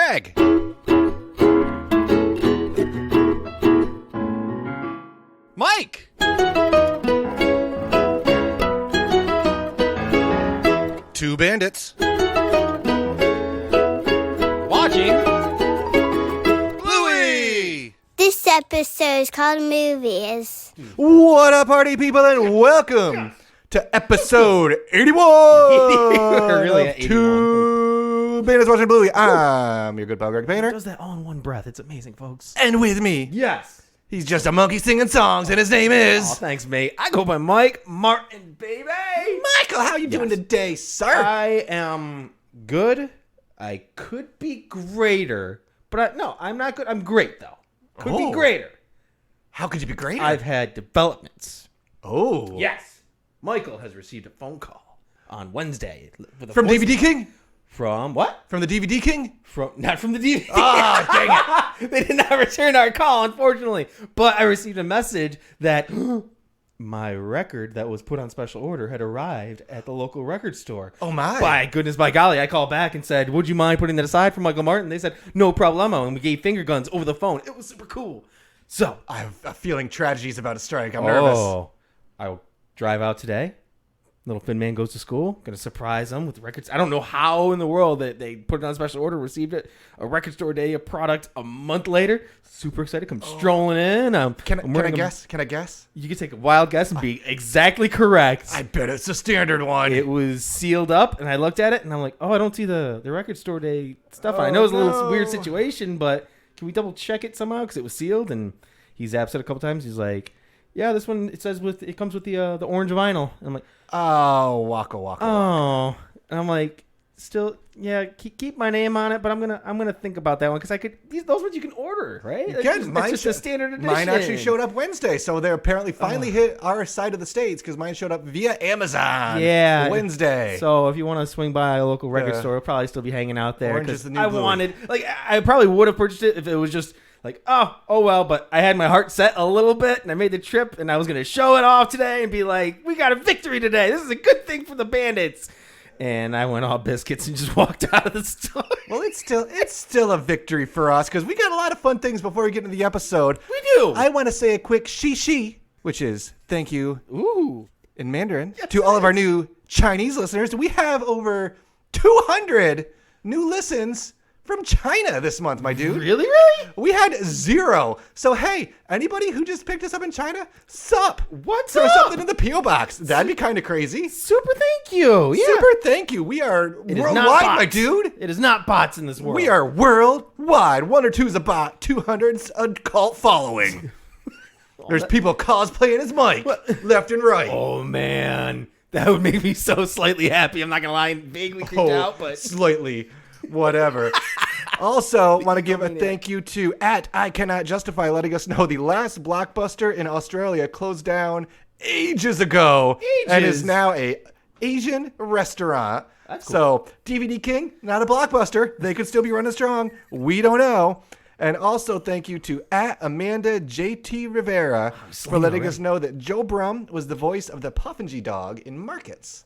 Greg. Mike. Two bandits. Watching Bluey. This episode is called Movies. What up, party people, and welcome to episode 81 really of Two Bandits Watching Bluey. I'm your good pal, Greg He Painter. does that all in one breath. It's amazing, folks. And with me, Yes. he's just a monkey singing songs, and his name Oh, is... thanks, mate. I go by Mike Martin, baby. Michael, how you doing today, sir? I am good. I could be greater, but no, I'm not good. I'm great, though. Could be greater. How could you be greater? I've had developments. Oh. Yes. Michael has received a phone call on Wednesday. With a From voice- DVD King? From what? From the DVD King? Not from the DVD. Ah, dang it. They did not return our call, unfortunately. But I received a message that my record that was put on special order had arrived at the local record store. Oh, my. By goodness, by golly. I called back and said, would you mind putting that aside for Michael Martin? They said, no problemo. And we gave finger guns over the phone. It was super cool. So. I have a feeling tragedy's about to strike. I'm nervous. I'll drive out today. Little Finn Man goes to school. Gonna surprise him with records. I don't know how in the world that they put it on special order, received it, a record store day, a product a month later. Super excited. Come strolling in. Can I guess? Can I guess? You can take a wild guess and be exactly correct. I bet it's a standard one. It was sealed up, and I looked at it, and I'm like, oh, I don't see the record store day stuff. I know it's a little weird situation, but can we double check it somehow? Because it was sealed, and he's upset a couple times. He's like, yeah, this one, it comes with the orange vinyl. And I'm like, oh, waka waka. oh, and I'm like, still, yeah, keep my name on it, but I'm gonna think about that one because those ones you can order, right? It's just a standard edition. Mine actually showed up Wednesday, so they apparently finally hit our side of the states because mine showed up via Amazon. Yeah, Wednesday. So if you want to swing by a local record store, it'll probably still be hanging out there. Orange is the new I Bluey. wanted, I probably would have purchased it if it was just. Like, oh well, but I had my heart set a little bit, and I made the trip, and I was going to show it off today and be like, we got a victory today. This is a good thing for the Bandits. And I went all biscuits and just walked out of the store. Well, it's still a victory for us because we got a lot of fun things before we get into the episode. We do. I want to say a quick shi, which is thank you in Mandarin to all of our new Chinese listeners. We have over 200 new listens from China this month, my dude. Really? We had 0. So, hey, anybody who just picked us up in China, sup? What's Throw up? something in the P.O. box. That'd be kind of crazy. Super thank you. Yeah. Super thank you. We are It is not worldwide, bots. my dude. It is not bots in this world. We are worldwide. 1 or 2's a bot. 200's a cult following. There's people cosplaying as Mike, left and right. Oh, man. That would make me so slightly happy. I'm not going to lie. Vaguely creeped out, but. Slightly. Whatever. Also, want to give a thank you to @ICannotJustify letting us know the last Blockbuster in Australia closed down ages ago and is now a Asian restaurant. That's cool. So, DVD King, not a Blockbuster. They could still be running strong. We don't know. And also thank you to Amanda JT Rivera for letting us know that Joe Brum was the voice of the Puffingy dog in Markets.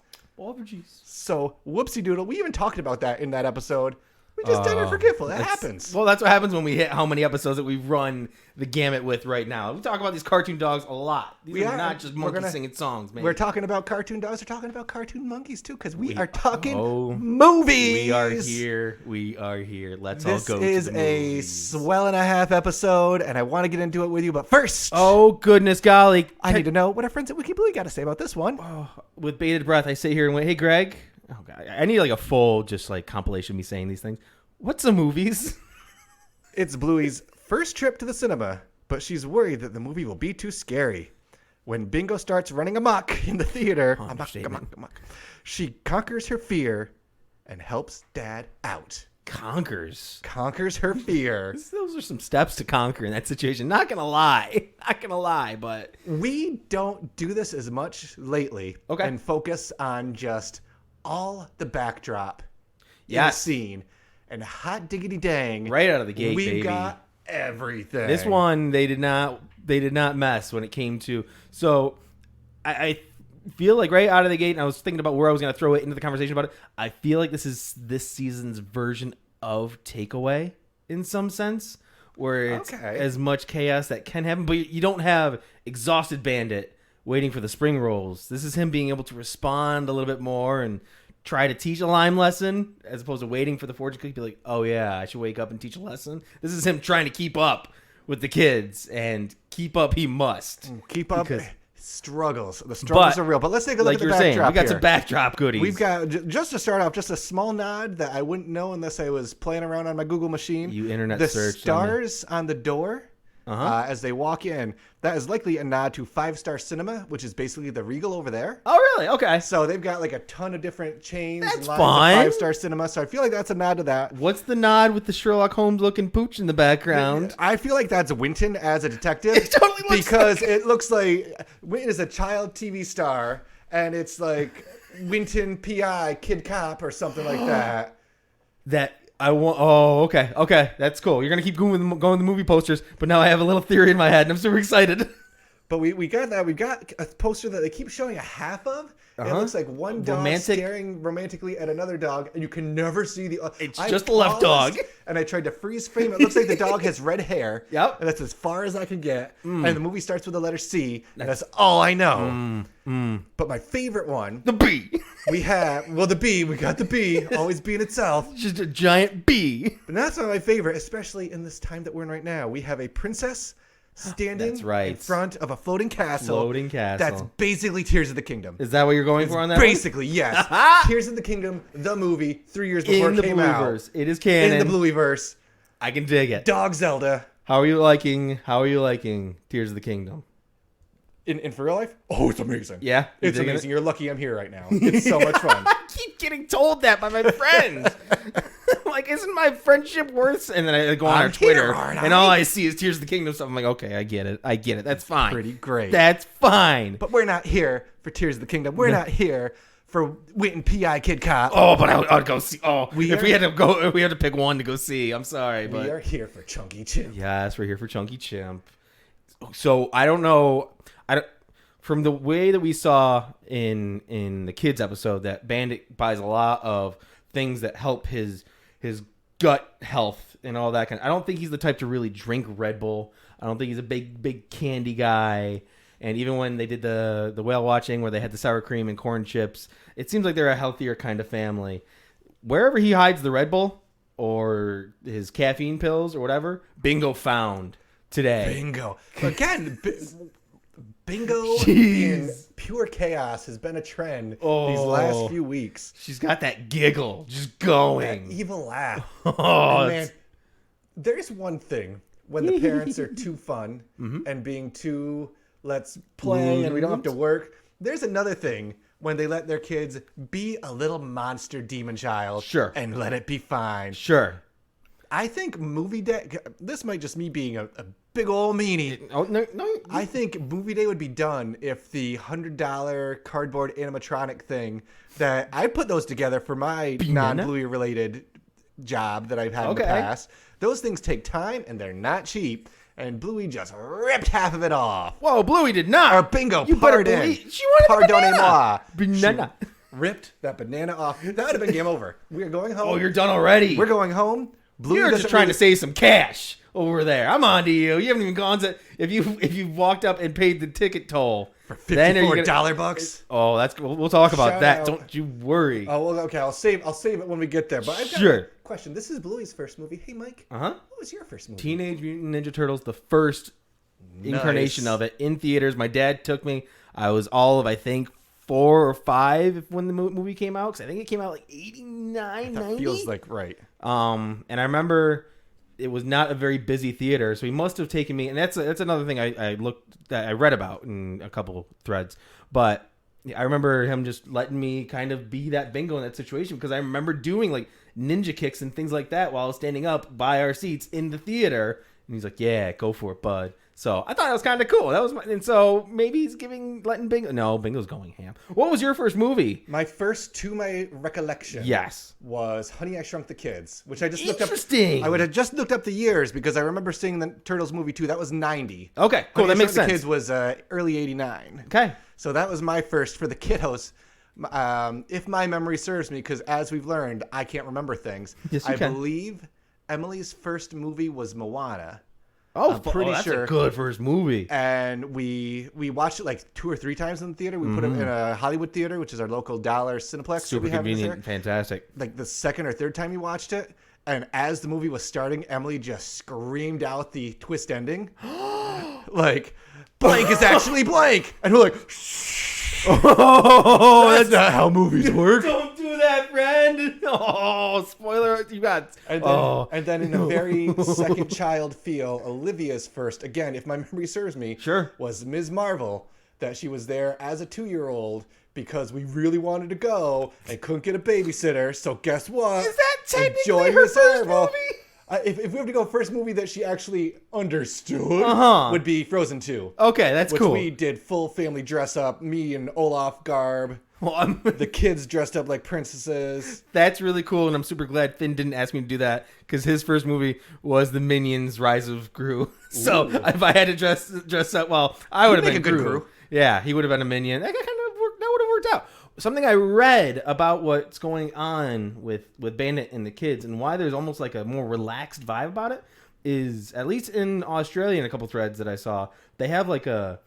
So, whoopsie doodle. We even talked about that in that episode. We just didn't forgetful. That happens. Well, that's what happens when we hit how many episodes that we've run the gamut with right now. We talk about these cartoon dogs a lot. These are not just monkeys singing songs, man. We're talking about cartoon dogs. We're talking about cartoon monkeys, too, because we are talking movies. We are here. Let's this all go is to the a movies. swell and a half episode, and I want to get into it with you. But first, Oh, goodness golly. I need to know what our friends at WikiBluey got to say about this one. With bated breath, I sit here and wait, hey, Greg. Oh, God. I need like a full just like compilation of me saying these things. What's the movies? It's Bluey's first trip to the cinema, but she's worried that the movie will be too scary. When Bingo starts running amok in the theater, amok, she conquers her fear and helps Dad out. Conquers Her fear. Those are some steps to conquer in that situation. Not gonna lie, but We don't do this as much lately. Okay. And focus on just all the backdrop in the Yes. scene. And hot diggity dang. right out of the gate, we baby. got everything. This one they did not mess when it came to. So I feel like right out of the gate, and I was thinking about where I was going to throw it into the conversation about it. I feel like this is this season's version of Takeaway in some sense, where it's Okay. as much chaos that can happen, but you don't have exhausted Bandit waiting for the spring rolls. This is him being able to respond a little bit more and try to teach a lime lesson as opposed to waiting for the fortune cookie to be like, oh yeah, I should wake up and teach a lesson. This is him trying to keep up with the kids, and keep up he must. Keep up. Because- Struggles. The struggles are real. But let's take a look like at the you're backdrop saying, we got here. some backdrop goodies. We've got, just to start off, just a small nod that I wouldn't know unless I was playing around on my Google machine. You internet the search. stars on the door as they walk in. That is likely a nod to 5-Star Cinema, which is basically the Regal over there. Oh, really? Okay. So they've got like a ton of different chains and That's lines fine. of 5-Star Cinema. So I feel like that's a nod to that. What's the nod with the Sherlock Holmes looking pooch in the background? I feel like that's Winton as a detective. It totally looks because it looks like Winton is a child TV star, and it's like Winton PI Kid Cop or something like that. That I want. Oh, okay. Okay. That's cool. You're going to keep going with the movie posters, but now I have a little theory in my head, and I'm super excited. But we got that. We got a poster that they keep showing a half of. It looks like one dog staring romantically at another dog, and you can never see the. It's just the left dog. And I tried to freeze frame. It looks like the dog has red hair. Yep. And that's as far as I can get. And the movie starts with the letter C. And that's all I know. But my favorite one. The bee. We have, the bee. We got the bee. Always being itself. Just a giant bee. But that's not my favorite, especially in this time that we're in right now. We have a princess standing That's right. in front of a floating castle. Floating castle. That's basically Tears of the Kingdom. Is that what you're going for on that? Basically, yes. Tears of the Kingdom, the movie, 3 years before In it the came out. Blueyverse. It is canon. In the Blueyverse. I can dig it. Dog Zelda. How are you liking Tears of the Kingdom? In for real life? Oh, it's amazing. Yeah? You It's digging amazing. it? You're lucky I'm here right now. It's so much fun. I keep getting told that by my friends. Like, isn't my friendship worth? And then I go on I'm our Twitter, here, aren't and I? all I see is Tears of the Kingdom stuff. I'm like, okay, I get it. That's fine. Pretty great. That's fine. But we're not here for Tears of the Kingdom. We're not here for Winton PI Kid Cop. Oh, but I'd go see. Oh, if We we had to pick one to go see. I'm sorry, but We are here for Chunky Chimp. yes, we're here for Chunky Chimp. So I don't know. From the way that we saw in the kids episode, that Bandit buys a lot of things that help his gut health and all that kind. I don't think he's the type to really drink Red Bull. I don't think he's a big candy guy. And even when they did the whale watching where they had the sour cream and corn chips, it seems like they're a healthier kind of family. Wherever he hides the Red Bull or his caffeine pills or whatever, Bingo found today. Bingo. Again, Bingo Jeez. in pure chaos has been a trend these Oh. last few weeks. She's got that giggle just going. That evil laugh. Oh, And man, there's one thing when the parents are too fun and being too let's play and we don't have to work. There's another thing when they let their kids be a little monster demon child Sure. and let it be fine. sure. I think movie day, this might just me being a big old meanie. Oh no. I think movie day would be done if the $100 cardboard animatronic thing that I put those together for my non-Bluey related job that I've had in the past. Those things take time and they're not cheap. And Bluey just ripped half of it off. Whoa, Bluey did not. Or Bingo, You better pardon. believe she wanted the banana. Banana. She ripped that banana off. That would have been game over. We're going home. Oh, you're done already. We're going home. Bluey You're doesn't just trying really- to save some cash over there. I'm on to you. You haven't even gone to if you walked up and paid the ticket toll for then are you $54 bucks. Oh, that's we'll talk about Shout that. out. Don't you worry. Oh, well, okay. I'll save it when we get there. But I've got Sure. a question. This is Bluey's first movie. Hey, Mike. Uh-huh. What was your first movie? Teenage Mutant Ninja Turtles, the first incarnation of it in theaters. My dad took me. I was all of I think 4 or 5 when the movie came out, because I think it came out like 89, That 90. feels like right. And I remember it was not a very busy theater, so he must have taken me. And that's another thing I read about in a couple threads. But I remember him just letting me kind of be that Bingo in that situation, because I remember doing like ninja kicks and things like that while I was standing up by our seats in the theater. And he's like, "Yeah, go for it, bud." So I thought it was kind of cool. That was and so maybe he's letting Bingo. No, Bingo's going ham. What was your first movie? My first, to my recollection, Yes. was Honey, I Shrunk the Kids, which I just looked up. Interesting. I would have just looked up the years because I remember seeing the Turtles movie too. That was 90. Okay, cool. Honey, That I makes Shrunk sense. The Kids was early 89. Okay. So that was my first for the kiddos. If my memory serves me, because as we've learned, I can't remember things. Yes, you I can. believe Emily's first movie was Moana. Oh, I'm pretty that's sure. a good first movie. And we watched it like 2 or 3 times in the theater. We put it in a Hollywood theater, which is our local dollar Cineplex. that Super we have in this convenient, area. fantastic. Like the second or third time we watched it, and as the movie was starting, Emily just screamed out the twist ending, like blank is actually blank, and we're like, Oh, that's not how movies work. don't do that, friend. Oh, spoiler! You got. And then in a very second child feel, Olivia's first, again, if my memory serves me, Sure. was Ms. Marvel, that she was there as a 2-year-old because we really wanted to go and couldn't get a babysitter. So guess what? Is that technically Enjoy her Ms. first Marvel. movie? If we have to go first movie that she actually understood, would be Frozen 2. Okay, that's Which cool. we did full family dress up, me in Olaf garb, Well, the kids dressed up like princesses. that's really cool, and I'm super glad Finn didn't ask me to do that because his first movie was the Minions: Rise of Gru. So if I had to dress up, well, I would have make been a good Gru. Gru. Yeah, he would have been a minion. That would have worked out. Something I read about what's going on with Bandit and the kids and why there's almost like a more relaxed vibe about it is, at least in Australia, in a couple threads that I saw, they have like a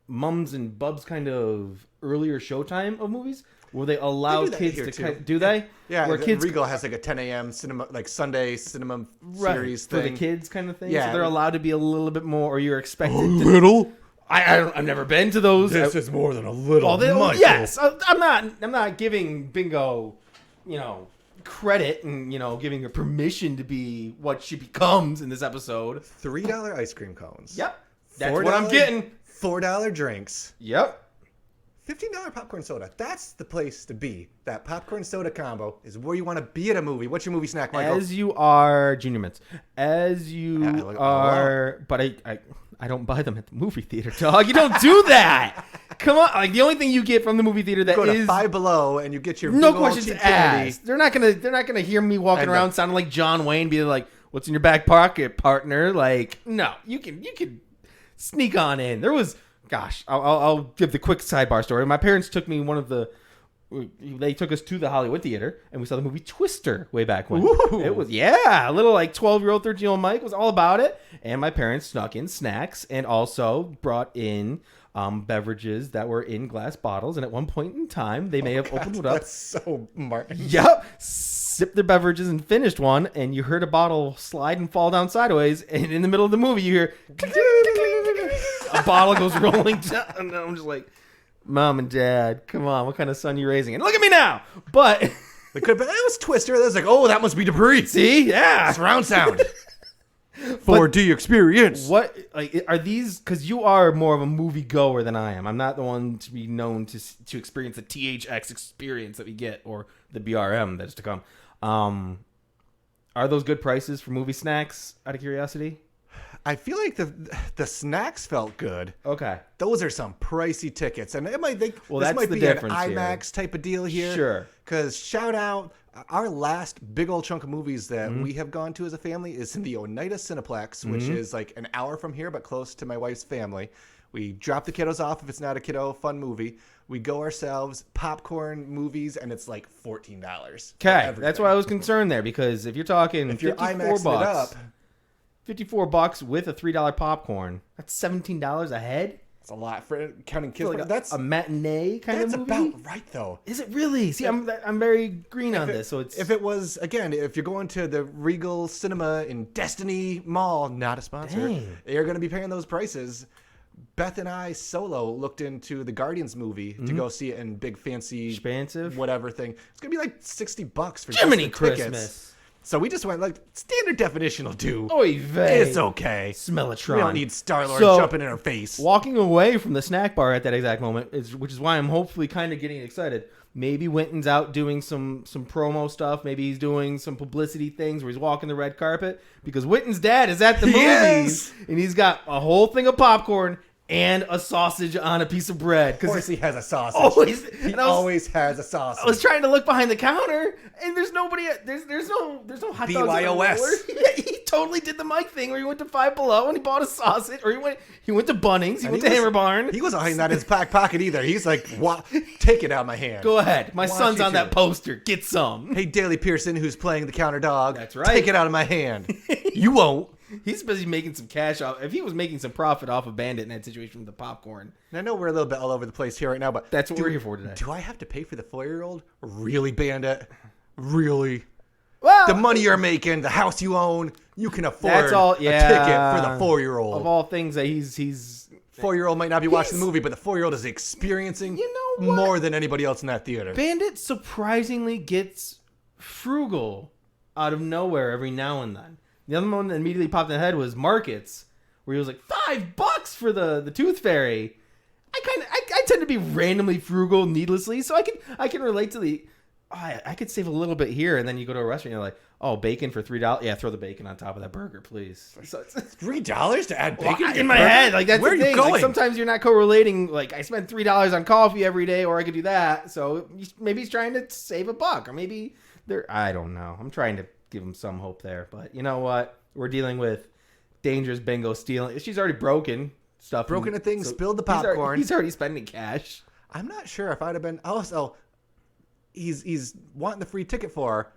mums and bubs kind of earlier showtime of movies where they allow They do that kids here, to too. do they? Yeah, where kids Regal has like a 10 a.m. cinema, like Sunday cinema series for thing. the kids kind of thing. Yeah. So they're allowed to be a little bit more, or you're expected to. Little? I've never been to those. This is more than a little. Yes, I'm not giving Bingo, credit and giving her permission to be what she becomes in this episode. $3 ice cream cones. Yep, that's what I'm getting. $4 drinks. Yep. $15 popcorn soda. That's the place to be. That popcorn soda combo is where you want to be at a movie. What's your movie snack, Michael? As you are, Junior Mints. As you are, but I don't buy them at the movie theater, dog. You don't do that. Come on, like the only thing you get from the movie theater that Go to is Five Below and you get your no big old questions cheap candy. asked. They're not gonna hear me walking And around sounding like John Wayne, be like, "What's in your back pocket, partner?" Like, no, you can sneak on in. There was, gosh, I'll give the quick sidebar story. My parents took me they took us to the Hollywood theater and we saw the movie Twister way back when. Ooh. It was, a little like 12-year-old, 13-year-old Mike was all about it. And my parents snuck in snacks and also brought in beverages that were in glass bottles. And at one point in time, they may have opened it up. That's so Martin. Yep. Sipped their beverages and finished one. And you heard a bottle slide and fall down sideways. And in the middle of the movie, you hear a bottle goes rolling down. And I'm just like, Mom and Dad, come on, what kind of son you raising? And look at me now. But It could have been, it was Twister. It was like, oh, that must be debris. see, yeah. Surround sound. 4D experience. What are these? Because you are more of a movie goer than I am. I'm not the one to be known to experience the THX experience that we get, or the BRM that is to come. Are those good prices for movie snacks? Out of curiosity. I feel like the snacks felt good. Okay. Those are some pricey tickets, and it might think Well, this that's might the be difference an here. IMAX type of deal here. Sure. Because shout out, our last big old chunk of movies that we have gone to as a family is in the Oneida Cineplex, which is like an hour from here, but close to my wife's family. We drop the kiddos off if it's not a kiddo fun movie. We go ourselves, popcorn movies, and it's like $14. Okay, that's why I was concerned there, because if you're talking If you're 54 IMAXing it bucks, up, $54 with a $3 popcorn, that's $17 a head. it's a lot for counting kids. Like That's a matinee kind of that's movie. about right though. Is it really? See, I'm very green on this, so it's If it was, again, if you're going to the Regal Cinema in Destiny Mall, not a sponsor, Dang. you're going to be paying those prices. Beth and I solo looked into the Guardians movie to go see it in big fancy Expansive? whatever thing. It's going to be like $60 for Jiminy just the tickets. Christmas. So we just went like standard definition will do. Oy vey. It's okay. Smellotron. We don't need Star-Lord So- jumping in our face. Walking away from the snack bar at that exact moment, which is why I'm hopefully kind of getting excited. Maybe Winton's out doing some promo stuff. Maybe he's doing some publicity things where he's walking the red carpet, because Winton's dad is at the movies Yes. and he's got a whole thing of popcorn and a sausage on a piece of bread. Of course he has a sausage. Always, He and I was- always has a sausage. I was trying to look behind the counter, and there's nobody. There's no hot dogs. on the BYOS. roller. Yeah, he totally did the Mike thing where he went to Five Below and he bought a sausage, or he went to Bunnings, he went to Hammer Barn. He wasn't hiding that in his back pocket either. He's like, take it out of my hand. Go ahead. My Why son's don't on you that poster. Get some. Hey, Daley Pearson, who's playing the counter dog. That's right. Take it out of my hand. You won't. He's busy making some cash off. If he was making some profit off of Bandit in that situation with the popcorn. And I know we're a little bit all over the place here right now, but That's what we're here for today. Do I have to pay for the 4-year-old? Really, Bandit? Really? Well, The money you're making, the house you own, you can afford that's all. a Yeah. ticket for the 4-year-old. Of all things that he's 4-year-old might not be watching the movie, but the 4-year-old is experiencing what? more than anybody else in that theater. Bandit surprisingly gets frugal out of nowhere every now and then. The other one that immediately popped in the head was Markets, where he was like $5 for the Tooth Fairy. I tend to be randomly frugal needlessly, so I can relate to the. Oh, I could save a little bit here, and then you go to a restaurant, and you're like, oh, bacon for $3. Yeah, throw the bacon on top of that burger, please. So it's, $3 to add bacon in my head, like that's Where the are thing. you going? Like, sometimes you're not correlating. Like I spend $3 on coffee every day, or I could do that. So maybe he's trying to save $1, or maybe I don't know. I'm trying to give him some hope there, but you know what? We're dealing with dangerous bingo stealing. She's already broken stuff. Broken a thing, spilled the popcorn. He's already spending cash. I'm not sure if I'd have been. Also, he's wanting the free ticket for her.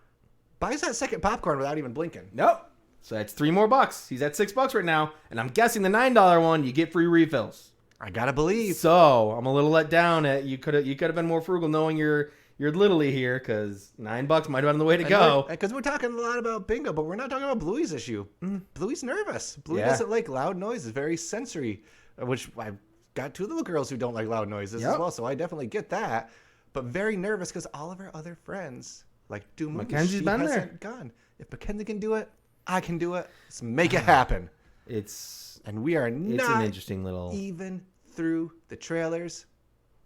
Buys that second popcorn without even blinking. Nope. So that's $3 more. He's at $6 right now, and I'm guessing the $9 one you get free refills. I gotta believe. So I'm a little let down. You could have been more frugal knowing you're littly here, because $9 might have been the way to go. Because we're talking a lot about bingo, but we're not talking about Bluey's issue. Bluey's nervous. Bluey doesn't like loud noises. Very sensory, which I've got 2 little girls who don't like loud noises as well, so I definitely get that. But very nervous because all of her other friends like do movies. Mackenzie's been there. Hasn't gone. If Mackenzie can do it, I can do it. Let's make it happen. And we are not an interesting little even through the trailers,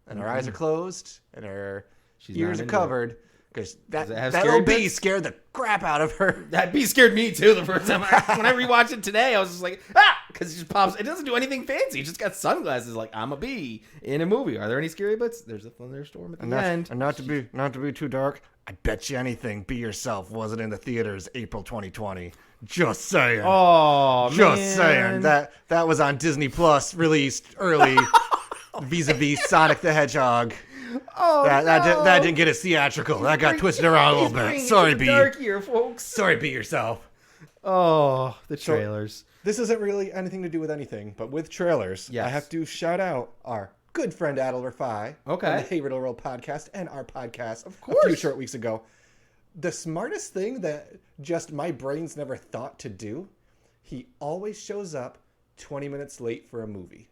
and our eyes are closed, and our She's ears not are into covered. Because that scary little bee bits? scared the crap out of her. That bee scared me too the first time. When I rewatched it today, I was just like, because it just pops. It doesn't do anything fancy. It just got sunglasses. Like, I'm a bee in a movie. Are there any scary bits? There's a thunderstorm at the end. And not to be too dark, I bet you anything Be Yourself wasn't in the theaters April 2020. Just saying. Oh, Just saying. That was on Disney Plus, released early, vis-a-vis Sonic the Hedgehog. Oh, that didn't get as theatrical. That got twisted around a little bit. Sorry, B. Dark here, folks. Sorry, Be Yourself. Oh, the trailers. This isn't really anything to do with anything, but with trailers, Yes. I have to shout out our good friend Adel Rafai on the Hey Riddle Roll podcast and our podcast a few short weeks ago. The smartest thing that just my brain's never thought to do, he always shows up 20 minutes late for a movie.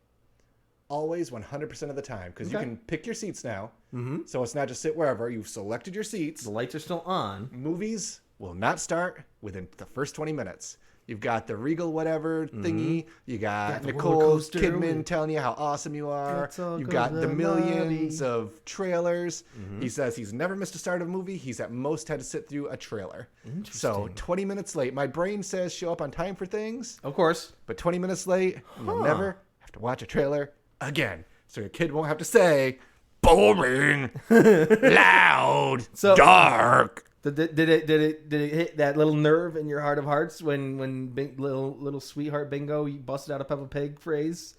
Always 100% of the time, because you can pick your seats now. Mm-hmm. So it's not just sit wherever. You've selected your seats. The lights are still on. Movies will not start within the first 20 minutes. You've got the Regal whatever thingy. You got Nicole Kidman telling you how awesome you are. You've got the millions of trailers. He says he's never missed a start of a movie. He's at most had to sit through a trailer. So 20 minutes late. My brain says show up on time for things. Of course. But 20 minutes late, you'll never have to watch a trailer again. So your kid won't have to say, boring, loud, dark. Did it hit that little nerve in your heart of hearts when little sweetheart Bingo you busted out a Peppa Pig phrase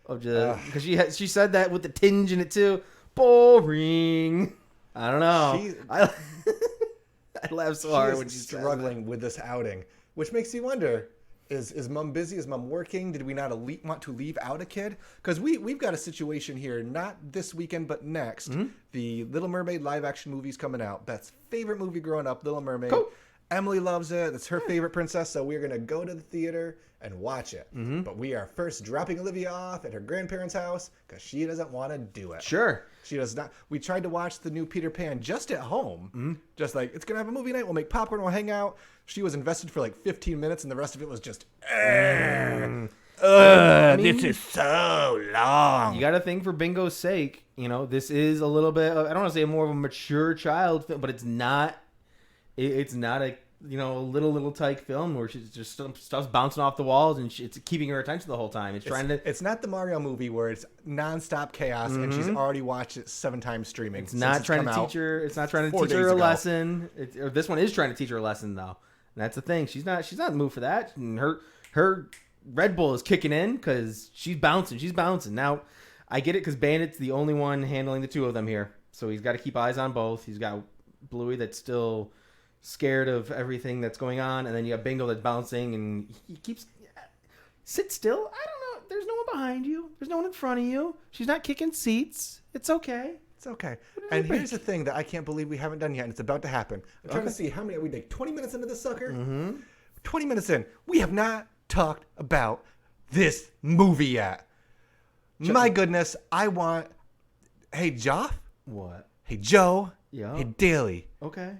of just because she said that with the tinge in it too. Boring. I don't know. I laughed so hard when she's struggling with this outing, which makes you wonder. Is mom busy? Is mom working? Did we not want to leave out a kid? Because we've got a situation here, not this weekend, but next. The Little Mermaid live action movie's coming out. Beth's favorite movie growing up, Little Mermaid. Cool. Emily loves it. It's her favorite princess, so we're going to go to the theater and watch it. But we are first dropping Olivia off at her grandparents' house because she doesn't want to do it. Sure. She does not. We tried to watch the new Peter Pan just at home. Just like, it's going to have a movie night. We'll make popcorn. We'll hang out. She was invested for like 15 minutes, and the rest of it was just, this is so long. You got to think for Bingo's sake, this is a little bit, I don't want to say more of a mature child film, but it's not a, little tyke film where she's just stuff's bouncing off the walls and it's keeping her attention the whole time. It's not the Mario movie where it's nonstop chaos and she's already watched it 7 times streaming. It's not trying to teach her a lesson. Or this one is trying to teach her a lesson though. And that's the thing. She's not in the mood for that. And her Red Bull is kicking in because she's bouncing. Now, I get it because Bandit's the only one handling the two of them here. So he's got to keep eyes on both. He's got Bluey that's still scared of everything that's going on. And then you have Bingo that's bouncing and he keeps... Sit still? I don't know. There's no one behind you. There's no one in front of you. She's not kicking seats. It's okay. It's okay. And here's the thing that I can't believe we haven't done yet, and it's about to happen. I'm trying to see how many are we like 20 minutes into this sucker? 20 minutes in. We have not talked about this movie yet. My goodness, I want... Hey, Joff? What? Hey, Joe? Yeah. Hey, Daly? Okay.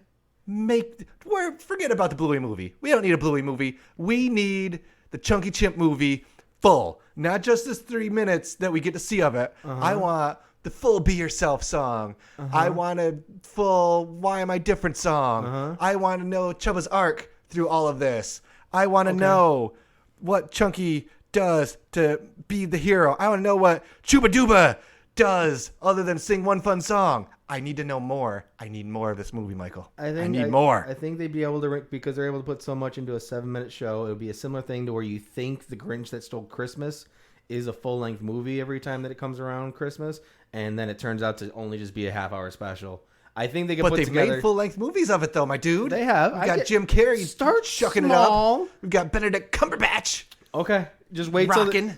Forget about the Bluey movie. We don't need a Bluey movie. We need the Chunky Chimp movie full. Not just this 3 minutes that we get to see of it. I want... the full Be Yourself song. I want a full Why Am I Different song. I want to know Chubba's arc through all of this. I want to know what Chunky does to be the hero. I want to know what Chumbawumba does other than sing one fun song. I need to know more. I need more of this movie, Michael. I need more. I think they'd be able to, because they're able to put so much into a 7-minute show. It would be a similar thing to where you think The Grinch That Stole Christmas is a full-length movie every time that it comes around Christmas, and then it turns out to only just be a half-hour special. I think they could put together... But they've made full-length movies of it, though, my dude. They have. We've got Jim Carrey shucking it up. We've got Benedict Cumberbatch. Okay. Just wait till...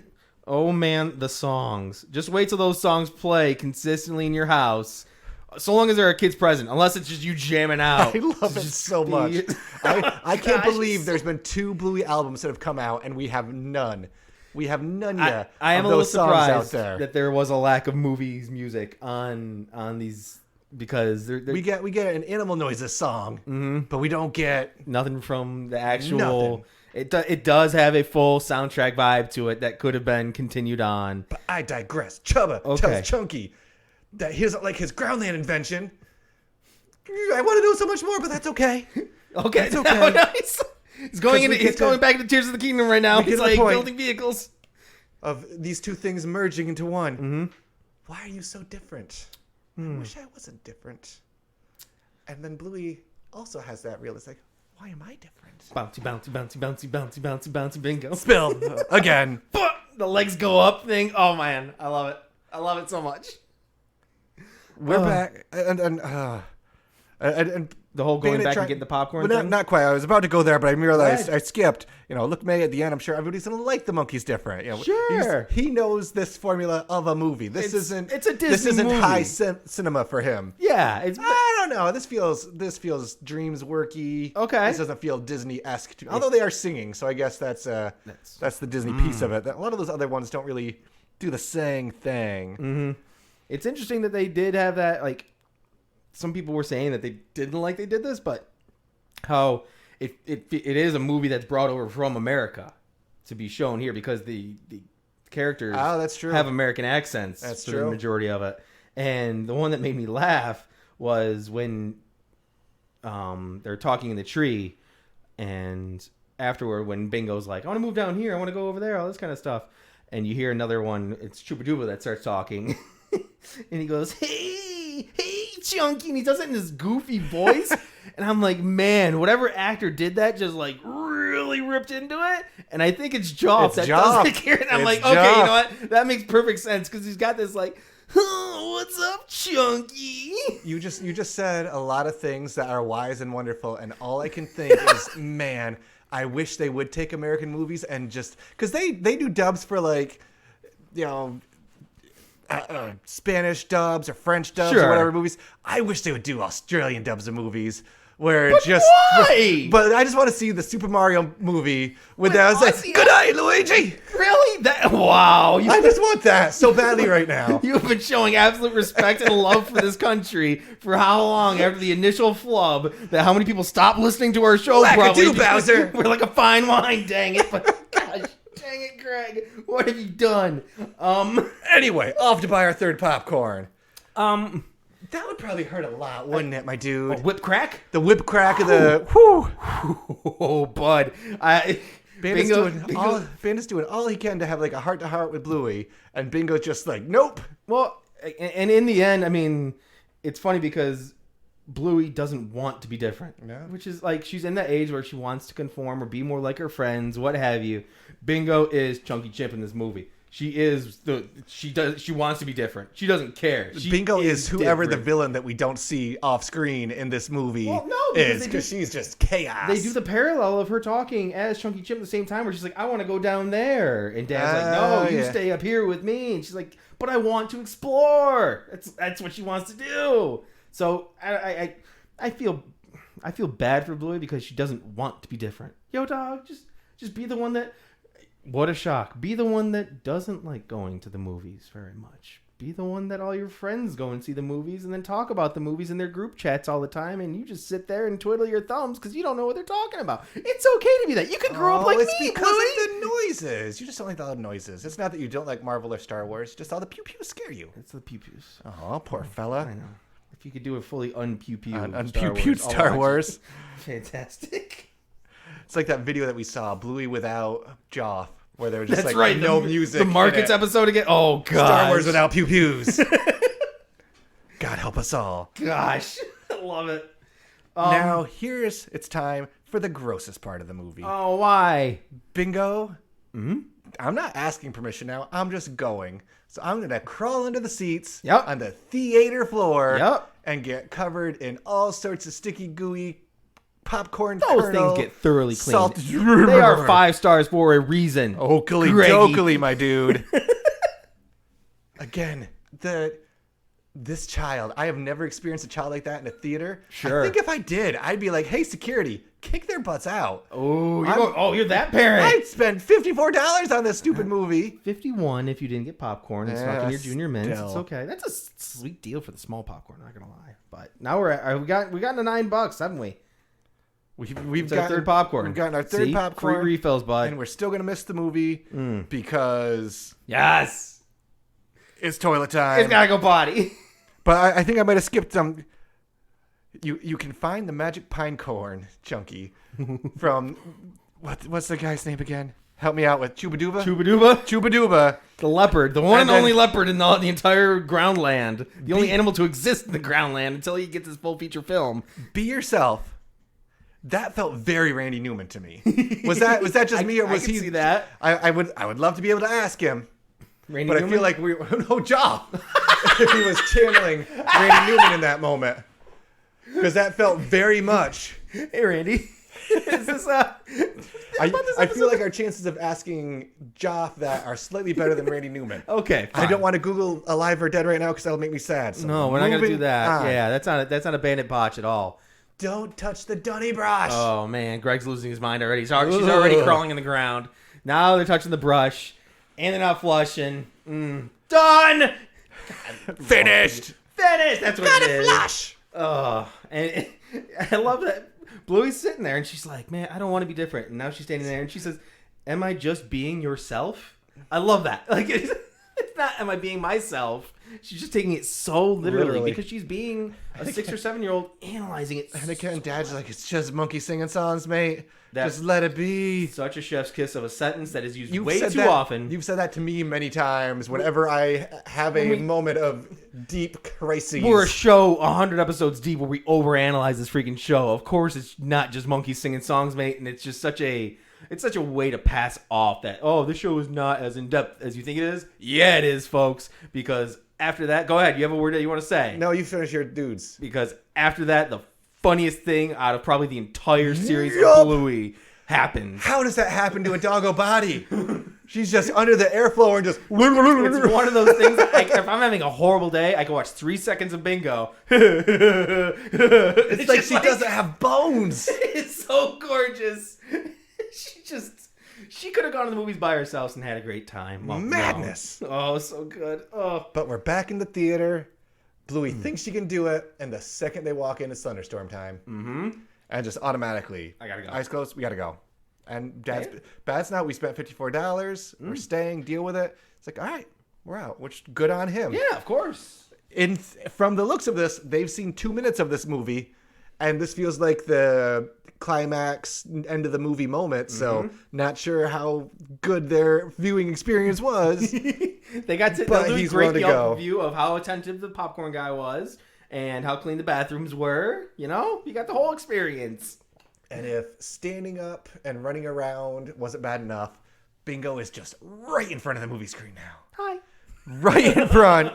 Oh, man, the songs. Just wait till those songs play consistently in your house. So long as there are kids present, unless it's just you jamming out. I love it so much. I can't believe there's been 2 Bluey albums that have come out, and we have none. We have none yet. I am of a little those songs out surprised there. that there was a lack of movies music on these, because we get an Animal Noises song, but we don't get nothing from the actual. Nothing. It does have a full soundtrack vibe to it that could have been continued on. But I digress. Chubba tells Chunky that his Groundland invention. I want to know so much more, but that's okay. Okay, it's okay. He's going back into Tears of the Kingdom right now. He's like building vehicles. Of these two things merging into one. Why are you so different? I wish I wasn't different. And then Bluey also has that realistic, why am I different? Bouncy, bouncy, bouncy, bouncy, bouncy, bouncy, bouncy, bingo. Spill again. The legs go up thing. Oh man, I love it. I love it so much. We're back, and the whole going back and getting the popcorn but thing? Not quite. I was about to go there, but I realized I skipped. Look, May, at the end, I'm sure everybody's going to like The Monkey's Different. Sure. He knows this formula of a movie. It's a Disney This isn't movie. high cinema for him. Yeah. I don't know. This feels dreams worky. Okay. This doesn't feel Disney-esque to me. Although they are singing, so I guess that's the Disney piece of it. A lot of those other ones don't really do the sing thing. It's interesting that they did have that, like, some people were saying that they didn't like they did this, but how it is a movie that's brought over from America to be shown here because the characters that's true. have American accents That's for true. the majority of it. And the one that made me laugh was when they're talking in the tree, and afterward when Bingo's like, I want to move down here, I want to go over there, all this kind of stuff. And you hear another one, it's Chumbawumba that starts talking. And he goes, hey, Chunky, and he does it in this goofy voice. And I'm like, man, whatever actor did that just like really ripped into it. And I think it's Joff that does it here. And I'm like, okay, you know what? That makes perfect sense because he's got this like, oh, what's up, Chunky? You just said a lot of things that are wise and wonderful, and all I can think is, man, I wish they would take American movies and just because they do dubs for like, Spanish dubs or French dubs or whatever movies. I wish they would do Australian dubs of movies where why? But I just want to see the Super Mario movie with that. I was like, good night, Luigi. Really? Wow. I just want that so badly right now. You've been showing absolute respect and love for this country for how long after the initial flub that how many people stopped listening to our show probably. Bowser. We're like a fine wine, dang it. But gosh. Dang it, Greg. What have you done? Anyway, off to buy our third popcorn. That would probably hurt a lot, wouldn't it, my dude? Whip crack? The whip crack of the... Whew. Oh, bud. Bandit's doing all he can to have like a heart-to-heart with Bluey, and Bingo's just like, nope. Well, and in the end, I mean, it's funny because Bluey doesn't want to be different. Yeah. Which is like, she's in that age where she wants to conform or be more like her friends, what have you. Bingo is Chunky Chip in this movie. She wants to be different. She doesn't care. Bingo is whoever the different. villain that we don't see off screen in this movie because because she's just chaos. They do the parallel of her talking as Chunky Chip at the same time where she's like, I want to go down there. And Dad's like, no, you stay up here with me. And she's like, but I want to explore. That's what she wants to do. So I feel bad for Bluey because she doesn't want to be different. Yo, dog, just be the one that... What a shock. Be the one that doesn't like going to the movies very much. Be the one that all your friends go and see the movies and then talk about the movies in their group chats all the time, and you just sit there and twiddle your thumbs because you don't know what they're talking about. It's okay to be that. You can grow up like it's me, because Bluey. of the noises. You just don't like the loud noises. It's not that you don't like Marvel or Star Wars. Just all the pew-pews scare you. It's the pew-pews. Oh, poor fella. I know. If you could do a fully un-pew-pew Unpew-pewed Star Wars. Fantastic. It's like that video that we saw, Bluey without Joff, where they were just That's like right. no music. The Markets in it. episode again. Oh, God. Star Wars without pew-pews. God help us all. Gosh. I love it. Now, it's time for the grossest part of the movie. Oh, why? Bingo. Mm-hmm. I'm not asking permission now. I'm just going. So I'm going to crawl into the seats on the theater floor and get covered in all sorts of sticky, gooey popcorn Those kernel, things get thoroughly cleaned. salt. They are 5 stars for a reason. Oakley Greggy. dokely, my dude. Again, this child, I have never experienced a child like that in a theater. Sure. I think if I did, I'd be like, hey, security, kick their butts out. Oh, you're that parent. I'd spend $54 on this stupid movie. 51 if you didn't get popcorn and snuck in your junior mints. still. It's okay. That's a sweet deal for the small popcorn, not gonna lie. But now we got to $9, haven't we? We've It's our third popcorn. We've gotten our third popcorn. Free refills, bud. And we're still going to miss the movie because Yes. it's toilet time. It's gotta go potty. But I think I might have skipped some. You can find the magic Pinecone, Chunky, from what's the guy's name again? Help me out with Chumbawumba. Chumbawumba. The leopard, the one and then- only leopard in the entire ground land, the only animal to exist in the ground land until he gets his full feature film. Be yourself. That felt very Randy Newman to me. Was that just me or was I can he? see that. I would love to be able to ask him. Randy But Newman? I feel like Joff. If he was channeling Randy Newman in that moment. Because that felt very much. Hey, Randy. Is this I feel like our chances of asking Joff that are slightly better than Randy Newman. Okay, fine. I don't want to Google alive or dead right now because that'll make me sad. So No, we're not gonna do moving that. on. Yeah, that's not a bandit botch at all. Don't touch the dunny brush. Oh man, Greg's losing his mind already. She's already crawling in the ground. Now they're touching the brush, and they're not flushing. Done. Finished. That's what Gotta it is. flush. And I love that Bluey's sitting there, and she's like, "Man, I don't want to be different." And now she's standing there, and she says, "Am I just being yourself?" I love that. Like it's not, "Am I being myself?" She's just taking it so literally. Because she's being a 6 or 7 year old analyzing it. And again, Dad's like, it's just monkey singing songs, mate. Just let it be. Such a chef's kiss of a sentence that is used You've way said too that- often. You've said that to me many times whenever I have a moment of deep crises. We're a show 100 episodes deep where we overanalyze this freaking show. Of course, it's not just monkeys singing songs, mate, and it's just such a way to pass off that, oh, this show is not as in-depth as you think it is. Yeah, it is, folks, because after that, go ahead, you have a word that you want to say. No, you finish your dudes. Because after that, the funniest thing out of probably the entire series Yup. of Bluey happens. How does that happen to a doggo body? She's just under the airflow and just... It's one of those things that if I'm having a horrible day, I can watch 3 seconds of Bingo. It's like she doesn't have bones. It's so gorgeous. She could have gone to the movies by herself and had a great time. Well, Madness. no. Oh, so good. Oh. But we're back in the theater. Bluey thinks she can do it, and the second they walk in, it's thunderstorm time. And just automatically, I gotta go. eyes closed, we gotta go. And Dad's not. We spent $54. We're staying. Deal with it. It's like, all right, we're out. Which good on him. Yeah, of course. From the looks of this, they've seen 2 minutes of this movie, and this feels like the climax end of the movie moment. So not sure how good their viewing experience was. They got to But do a he's great willing to go. view of how attentive the popcorn guy was. and how clean the bathrooms were. You know, you got the whole experience. And if standing up and running around wasn't bad enough, Bingo is just right in front of the movie screen now. Hi. Right in front.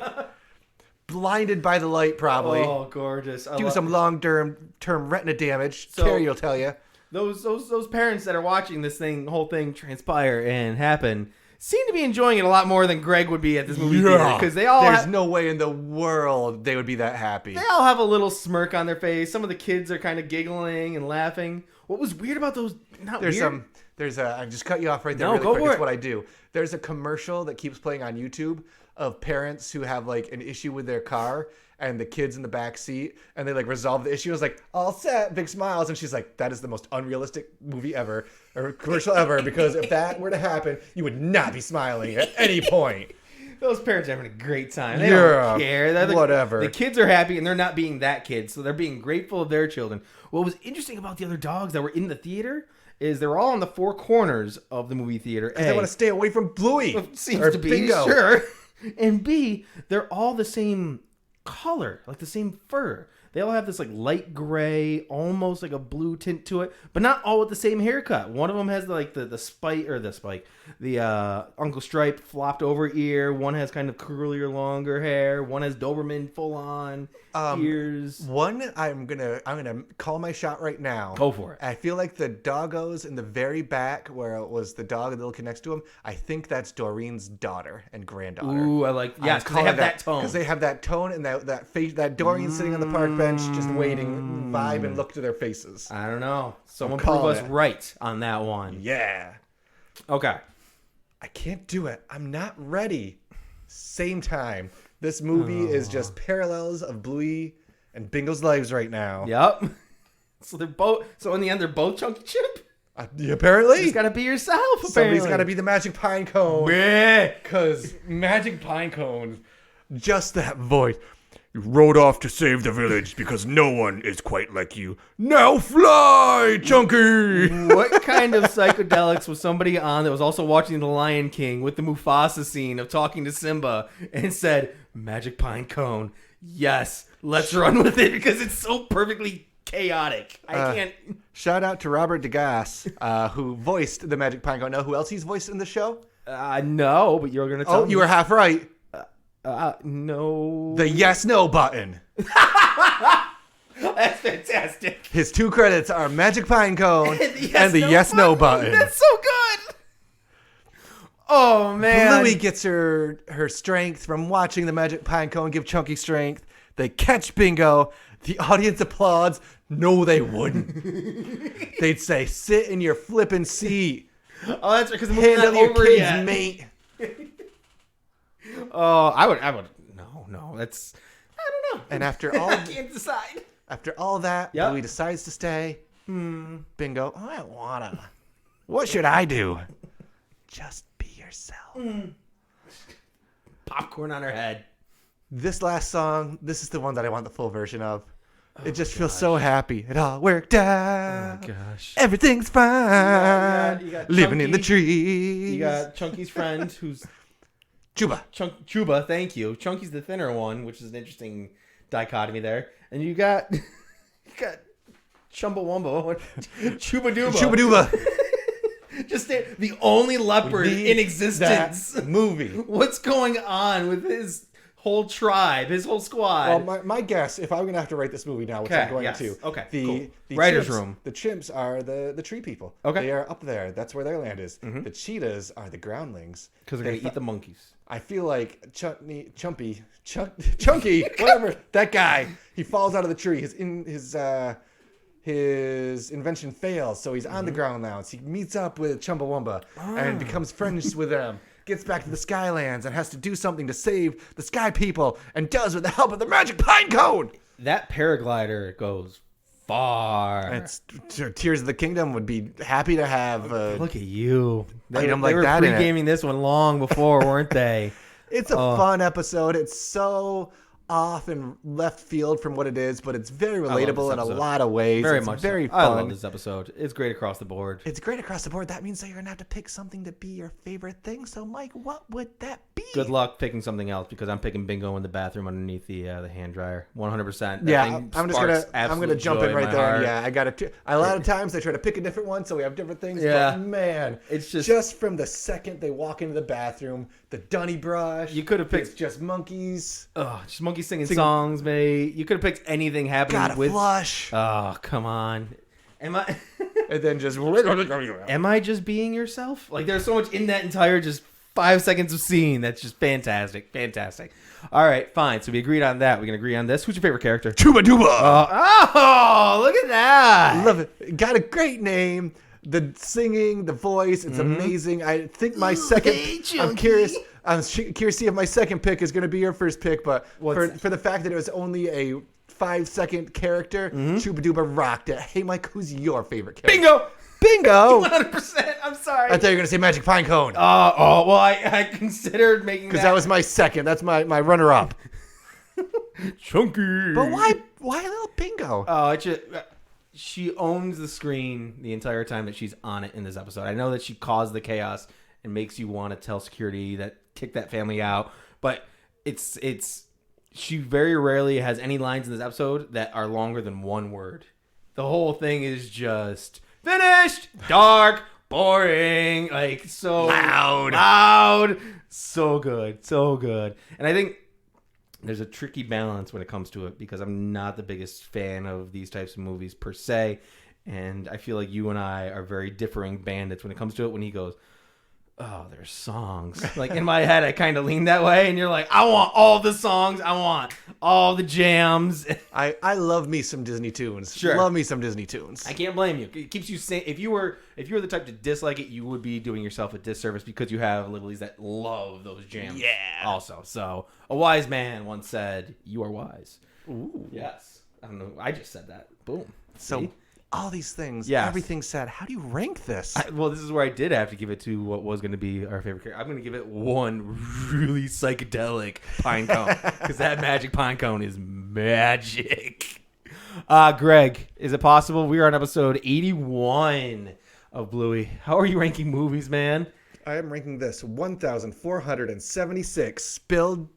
Blinded by the light, probably. Oh, gorgeous. Do some long-term retina damage. So- Carrie will tell you. Those parents that are watching this whole thing transpire and happen seem to be enjoying it a lot more than Greg would be at this movie theater, because There's no way in the world they would be that happy. they all have a little smirk on their face. Some of the kids are kind of giggling and laughing. What was weird about those? I just cut you off right there. No, really go quick. for It's it. what I do. There's a commercial that keeps playing on YouTube of parents who have like an issue with their car and the kids in the back seat, and they like resolve the issue. I was like, all set, big smiles, and she's like, that is the most unrealistic movie ever or commercial ever, because if that were to happen, you would not be smiling at any point. Those parents are having a great time. They Yeah, don't care. whatever. The kids are happy, and they're not being that kid, so they're being grateful of their children. What was interesting about the other dogs that were in the theater is they're all on the four corners of the movie theater. They want to stay away from Bluey. Seems or to be, Bingo. sure. And B, they're all the same color, like the same fur. They all have this like light gray, almost like a blue tint to it, but not all with the same haircut. One of them has the Uncle Stripe flopped over ear. One has kind of curlier, longer hair. One has Doberman full on ears. One, I'm gonna call my shot right now. Go for it. I feel like the doggos in the very back, where it was the dog and the little kid next to him, I think that's Doreen's daughter and granddaughter. Ooh, I like. Yes, 'cause they have that tone. Because they have that tone and that face. That Doreen sitting on the park bench, just waiting, vibe, and look to their faces. I don't know. Someone I'm prove calling us it. right on that one. Yeah. Okay. I can't do it. I'm not ready. Same time. This movie is just parallels of Bluey and Bingo's lives right now. Yep. So they're both. So in the end, they're both Chunky Chip. Apparently. You just gotta be yourself. Somebody's got to be the Magic Pinecone. Yeah. Because Magic Pinecone, just that voice. You rode off to save the village because no one is quite like you. Now fly, Chunky! What kind of psychedelics was somebody on that was also watching The Lion King with the Mufasa scene of talking to Simba and said, Magic Pinecone, yes, let's run with it, because it's so perfectly chaotic. I can't... Shout out to Robert Degas, who voiced the Magic Pinecone. Know who else he's voiced in the show? No, but you're going to tell me. You were half right. No. The yes-no button. That's fantastic. His two credits are Magic Pinecone and the yes-no button. That's so good. Oh, man. Bluey gets her strength from watching the Magic Pinecone give Chunky strength. They catch Bingo. The audience applauds. No, they wouldn't. They'd say, sit in your flippin' seat. Oh, that's right, because the movie's Handle not your over kids, yet. mate. Oh, I would. No, that's. I don't know. And after all, I can't decide. after all that, Yep. Bluey decides to stay. Bingo, I wanna. What should I do? Just be yourself. Popcorn on her head. This last song, this is the one that I want the full version of. It just feels so happy. It all worked out. Oh, gosh. Everything's fine. You got Living in the Chunky. trees. You got Chunky's friend, who's Chuba. Chuba. Thank you. Chunky's the thinner one, which is an interesting dichotomy there. And you got Chumbawumba, Chuba Duba. Chuba Just the only leopard in existence. That movie. What's going on with his whole tribe, his whole squad? Well, my guess, if I'm going to have to write this movie now, which I'm going to. Okay, The, cool. the Writer's chimps, room. The chimps are the tree people. Okay. They are up there. That's where their land is. The cheetahs are the groundlings. Because they're going to eat the monkeys. I feel like Chunky, whatever, that guy, he falls out of the tree. His invention fails, so he's on the ground now. So he meets up with Chumbawumba and becomes friends with them. Gets back to the Skylands and has to do something to save the Sky People, and does with the help of the Magic Pinecone. That paraglider goes far. It's, Tears of the Kingdom would be happy to have. Look at you. They Item were like that in it. pre-gaming this one long before, weren't they? It's a fun episode. It's so off and left field from what it is, but it's very relatable in a episode. lot of ways. Very It's much. very so. fun. I love this episode. It's great across the board. It's great across the board. That means that you're gonna have to pick something to be your favorite thing. So, Mike, what would that be? Good luck picking something else because I'm picking Bingo in the bathroom underneath the hand dryer. 100%. Yeah, I'm gonna jump in right there. Yeah, I got to. A lot of times they try to pick a different one, so we have different things. Yeah. But man, It's just from the second they walk into the bathroom, the Dunny brush. You could have picked- It's just monkeys. oh, just monkeys singing songs, mate. You could have picked anything happening Gotta with. flush. Oh, come on. Am I? And then just. Am I just being yourself? Like, there's so much in that entire just 5 seconds of scene that's just fantastic. Fantastic. All right, fine. So we agreed on that. We can agree on this. Who's your favorite character? Chumbawumba. Oh, look at that. Love it. Got a great name. The singing, the voice, it's amazing. I think my second. hey, I'm curious. I'm curious to see if my second pick is going to be your first pick, but What's- for the fact that it was only a 5-second character, Chumbawumba rocked it. Hey, Mike, who's your favorite character? Bingo. Bingo! 100%. I'm sorry. I thought you were going to say Magic Pinecone. Well, I considered making Because that was my second. That's my runner-up. chunky. But why little Bingo? Oh, it's just, she owns the screen the entire time that she's on it in this episode. I know that she caused the chaos and makes you want to tell security that kick that family out, but it's she very rarely has any lines in this episode that are longer than one word. The whole thing is just finished, dark, boring, like so loud, so good, and I think there's a tricky balance when it comes to it because I'm not the biggest fan of these types of movies per se. And I feel like you and I are very differing bandits when it comes to it. When he goes, oh, there's songs. Like in my head, I kind of lean that way. And you're like, I want all the songs. I want all the jams. I love me some Disney tunes. Sure. Love me some Disney tunes. I can't blame you. It keeps you sane. If you were the type to dislike it, you would be doing yourself a disservice because you have littlies that love those jams. Yeah. Also, so a wise man once said, "You are wise." Ooh. Yes. I don't know. I just said that. Boom. So See? all these things, Yes. everything said. How do you rank this? Well, this is where I did have to give it to what was going to be our favorite character. I'm going to give it one really psychedelic Pinecone because that magic Pinecone is magic. Greg, is it possible? We are on episode 81 of Bluey. How are you ranking movies, man? I am ranking this 1,476 spilled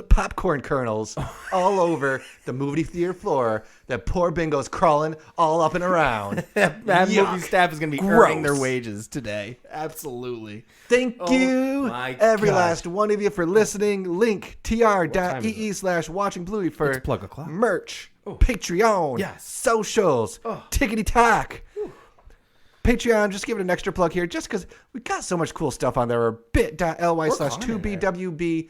popcorn kernels all over the movie theater floor. That poor Bingo's crawling all up and around. That Yuck. movie staff is going to be Gross. earning their wages today. Absolutely. Thank you, my every God. last one of you, for listening. linktr.ee/watchingbluey for Let's plug a clock. merch, Patreon, Yes. socials, tickety talk. Patreon, just give it an extra plug here, just because we got so much cool stuff on there. Or bit.ly/2bwb.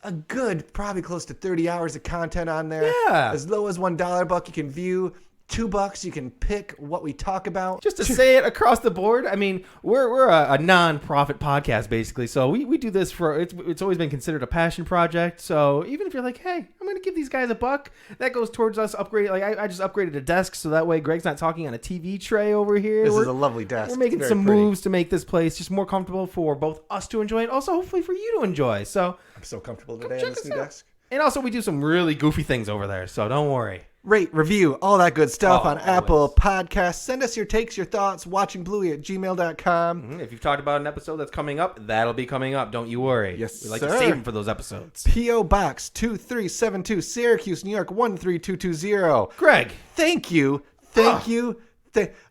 A good, probably close to 30 hours of content on there. Yeah. As low as $1 buck, you can view. $2, you can pick what we talk about. Just to say it across the board, I mean, we're a non-profit podcast basically, so we do this for it's always been considered a passion project. So even if you're like, hey, I'm gonna give these guys $1, that goes towards us upgrade. Like I just upgraded a desk so that way Greg's not talking on a TV tray over here. This is a lovely desk. We're making Very some pretty. moves to make this place just more comfortable for both us to enjoy and also hopefully for you to enjoy. So I'm so comfortable today check on this us new out. desk. And also we do some really goofy things over there, so don't worry. Rate, review, all that good stuff Oh, on always. Apple Podcasts. Send us your takes, your thoughts, watchingbluey@gmail.com. If you've talked about an episode that's coming up, that'll be coming up. Don't you worry. Yes, we like sir. to save them for those episodes. P.O. Box 2372, Syracuse, New York 13220. Greg. Thank you. Thank you.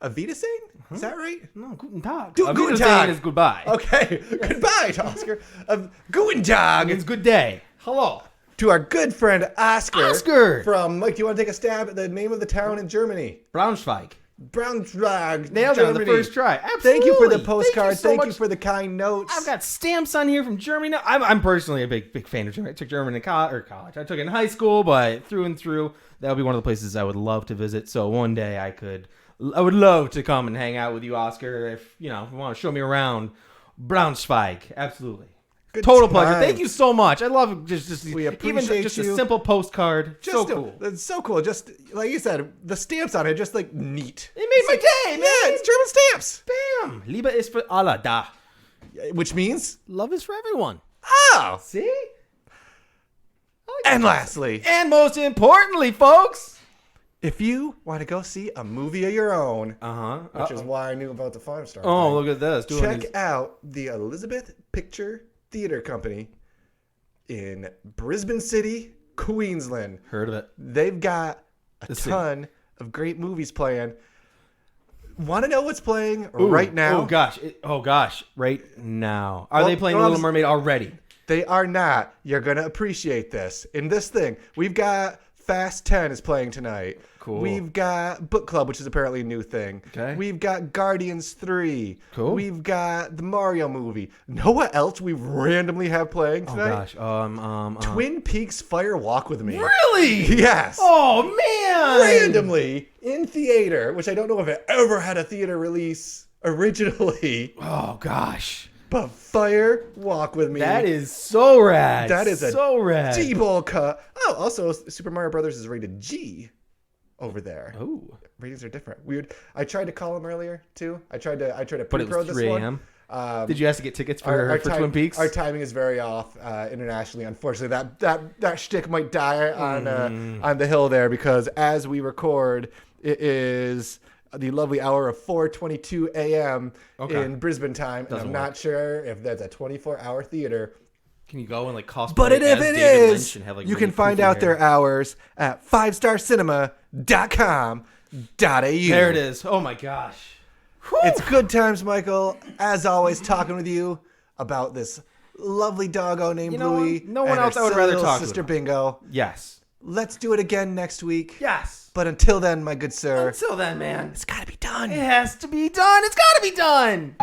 Avita saying? Is that right? No, guten Tag. Guten Guten Tag. Tag is goodbye. Okay. Goodbye to Oscar. Guten Tag. Means good day. Hello. To our good friend Oscar. Oscar. From, Mike, do you want to take a stab at the name of the town in Germany? Braunschweig. Braunschweig, Nailed it on the Germany. first try. Absolutely. Thank you for the postcard. Thank you so much. for the kind notes. I've got stamps on here from Germany. Now, I'm personally a big fan of Germany. I took German in college. I took it in high school, but through and through, that would be one of the places I would love to visit. So one day I would love to come and hang out with you, Oscar, if you want to show me around Braunschweig. Absolutely. Good Total pleasure. time. Thank you so much. I love just We even appreciate just you. a simple postcard. So Just cool. It's so cool. Just like you said, the stamps on it, just like neat. It made my day, man. Yeah, it's German stamps. Bam. Liebe ist für alle da. Which means, Love is for everyone. oh, See? And lastly, And most importantly, folks. if you want to go see a movie of your own, which is Uh-huh. why I knew about the 5-star. Oh, thing, look at this. Doing check these- out the Elizabeth Picture Theater Company in Brisbane City, Queensland. Heard of it. They've got a Let's see. ton of great movies playing. Want to know what's playing right now? Oh gosh. Right now. Are Well, they playing no, Little Mermaid already? They are not. You're going to appreciate this. In this thing, we've got Fast 10 is playing tonight. Cool. We've got Book Club, which is apparently a new thing. Okay. We've got Guardians 3. Cool. We've got the Mario movie. Know what else we randomly have playing Oh tonight? gosh. Twin Peaks Fire Walk with Me. Really? Yes. Oh man. Randomly in theater, which I don't know if it ever had a theater release originally, Oh gosh. but Fire Walk with Me. That is so rad. That is a so rad. D-ball cut. Oh, also Super Mario Brothers is rated G over there. Oh. Ratings are different. Weird. I tried to call him earlier too. I tried to But it pre-pro was this 3 one. a.m. Did you have to get tickets for Twin Peaks? Our timing is very off internationally. Unfortunately, that shtick might die on the hill there because as we record, it is the lovely hour of 4:22 a.m. in Brisbane time, and Doesn't I'm not sure if that's a 24-hour theater. Can you go and like cosplay But if as it David Lynch is, and have, like, you really can find poofy out hair? their hours at 5starcinema.com.au. There it is. Oh my gosh. It's good times, Michael. As always, talking with you about this lovely doggo named You know, Bluey. no one and else her I would silly rather little talk to sister about. Bingo. Yes. Let's do it again next week. Yes. But until then, my good sir, Until then, man. it's got to be done. It has to be done. It's got to be done.